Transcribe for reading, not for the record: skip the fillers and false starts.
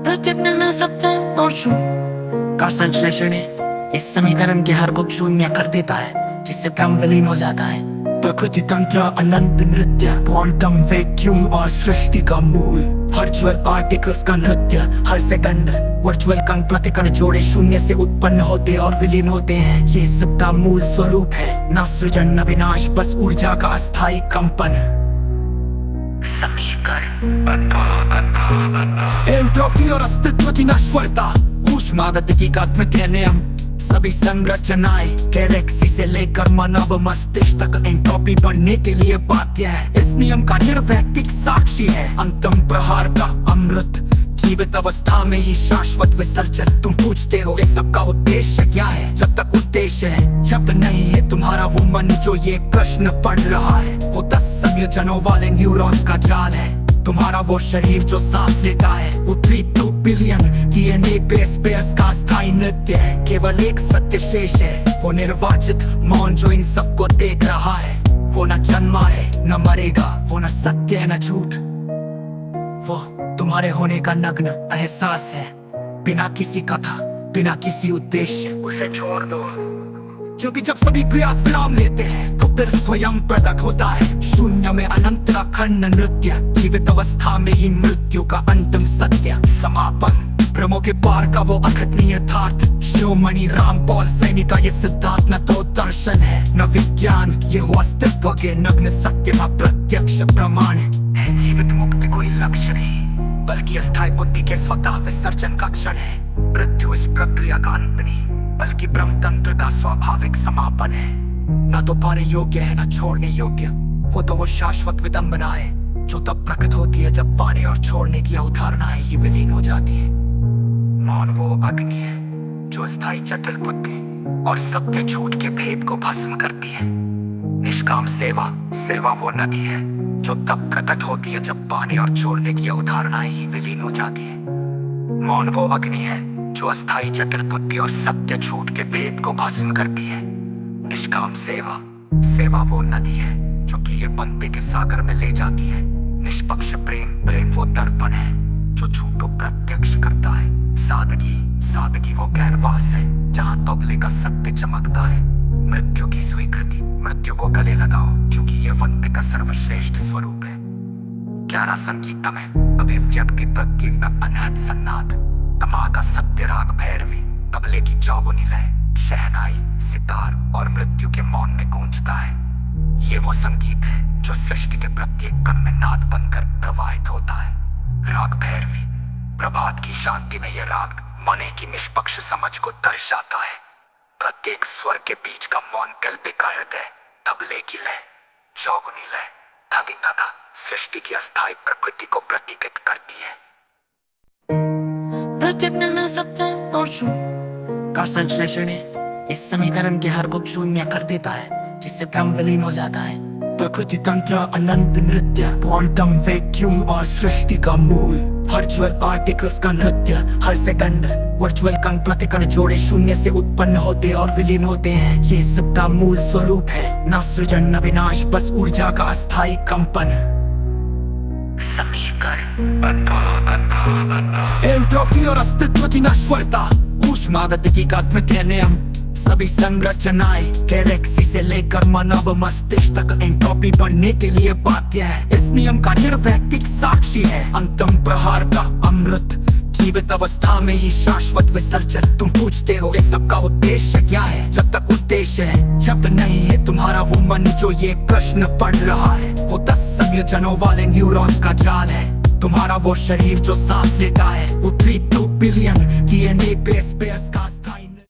प्रतिबिंब सत्य और झूठ का संश्लेषण है। इस समीकरण के हर को शून्य कर देता है, जिससे भ्रम विलीन हो जाता है। प्रकृति तंत्र, अनंत नृत्य, क्वांटम वैक्यूम और सृष्टि का मूल। वर्चुअल पार्टिकल्स का नृत्य, हर सेकंड वर्चुअल कण प्रतिकण जोड़े शून्य से उत्पन्न होते और विलीन होते हैं। ये सबका मूल स्वरूप है, न सृजन न विनाश, बस ऊर्जा का अस्थायी कंपन। समीकरण एंट्रोपी और अस्तित्व की नश्वरता, ऊष्मागतिकी का द्वितीय नियम। सभी संरचनाएं गैलेक्सी से लेकर मानव मस्तिष्क तक एंट्रोपी बढ़ने के लिए बाध्य है। इस नियम का निर्वैयक्तिक साक्षी है अंतिम प्रहार का अमृत, जीवित अवस्था में ही शाश्वत विसर्जन। तुम पूछते हो इस सब का उद्देश्य क्या है? जब तक उद्देश्य है, जब नहीं है तुम्हारा वो मन जो ये प्रश्न पढ़ रहा है, वो 10 संयोजनों वाले न्यूरॉन्स का जाल है। तुम्हारा वो शरीर जो सांस लेता है, वो 3 बिलियन डीएनए बेस पेयर्स का स्थायी नृत्य है। केवल एक सत्य शेष है, वो निर्वाचित मौन जो इन सबको देख रहा है। वो न जन्मा है न मरेगा, वो न सत्य है न झूठ, वो तुम्हारे होने का नग्न एहसास है। बिना किसी कथा, बिना किसी उद्देश्य उसे छोड़ दो, क्योंकि जब सभी प्रयास विराम लेते हैं तो फिर स्वयं प्रकट होता है शून्य में अनंत अखंड नृत्य। जीवित अवस्था में ही मृत्यु का अंतिम सत्य समापन, भ्रमों के पार का वो अखंडनीय यथार्थ। शिरोमणि राम पॉल सैनी का ये सिद्धांत न तो दर्शन है न विज्ञान, ये वो अस्तित्व के नग्न सत्य का प्रत्यक्ष प्रमाण है। जीवित मुक्ति कोई लक्ष्य नहीं, बल्कि अस्थायी बुद्धि के स्वतः विसर्जन का क्षण है। मृत्यु इस प्रक्रिया का अंत नहीं, बल्कि ब्रह्म तंत्र का स्वाभाविक समापन है। न तो पाने योग्य है न छोड़ने योग्य, वो तो वो शाश्वत विडंबना है जो तब प्रकट होती है जब पाने और छोड़ने की अवधारणाएं ही विलीन हो जाती है। मौन वो अग्नि है जो स्थायी जटिल बुद्धि और सत्य झूठ के भेद को भस्म करती है। निष्काम सेवा, सेवा वो नदी है जो तब प्रकट होती है जब पाने और छोड़ने की अवधारणाएं ही विलीन हो जाती है। मौन वो अग्नि है जो अस्थायी जटिल बुद्धि और सत्य झूठ के भेद को भस्म करती है। निष्काम सेवा, सेवा वो नदी है जो कीड़ेपन के सागर में ले जाती है। निष्पक्ष प्रेम, प्रेम वो दर्पण है जो झूठ को प्रत्यक्ष करता है। सादगी, सादगी वो कैनवास है जहाँ तबले का सत्य चमकता है। मृत्यु की स्वीकृति, मृत्यु को गले लगाओ क्योंकि ये वंदे का सर्वश्रेष्ठ स्वरूप है। 11 संगीतम है, अभिव्यक्ति प्रतीक अनहद सन्नाद, तमा का सत्य राग भैरवी, तबले की चौगुनी लय, शहनाई, सितार और मृत्यु के मौन में गूंजता है। ये वो संगीत है जो सृष्टि के प्रत्येक कण में नाद बनकर प्रवाहित होता है। राग भैरवी, प्रभात की शांति में यह राग मने की निष्पक्ष समझ को दर्शाता है। प्रत्येक स्वर के बीच का मौन कल्पित का हृदय, तबले की लय, चौगुनी लय, धगी धगा सृष्टि की अस्थायी प्रकृति को प्रतीकित करती है। प्रतिबिंब सत्य और झूठ का संश्लेषण है। इस समीकरण के हर को शून्य कर देता है, जिससे भ्रम विलीन हो जाता है। प्रकृति तंत्र, अनंत नृत्य, क्वांटम वैक्यूम और सृष्टि का मूल। वर्चुअल पार्टिकल्स का नृत्य, हर सेकंड वर्चुअल कण प्रतिकण जोड़े शून्य से उत्पन्न होते और विलीन होते हैं। ये सबका मूल स्वरूप है, न सृजन न विनाश, बस ऊर्जा का अस्थायी कंपन। समीकरण एंट्रोपी और अस्तित्व की नश्वरता, ऊष्मागतिकी का द्वितीय नियम। सभी संरचनाएं गैलेक्सी से लेकर मानव मस्तिष्क तक एंट्रोपी बढ़ने के लिए बाध्य है। इस नियम का निर्वैयक्तिक साक्षी है अंतिम प्रहार का अमृत, जीवित अवस्था में ही शाश्वत विसर्जन। तुम पूछते हो इस सब का उद्देश्य क्या है? जब तक उद्देश्य है, जब नहीं है तुम्हारा वो मन जो ये प्रश्न पढ़ रहा है, वो 10 संयोजनों वाले न्यूरॉन्स का जाल है। तुम्हारा वो शरीर जो सांस लेता है, वो 3 बिलियन डीएनए बेस पेयर्स का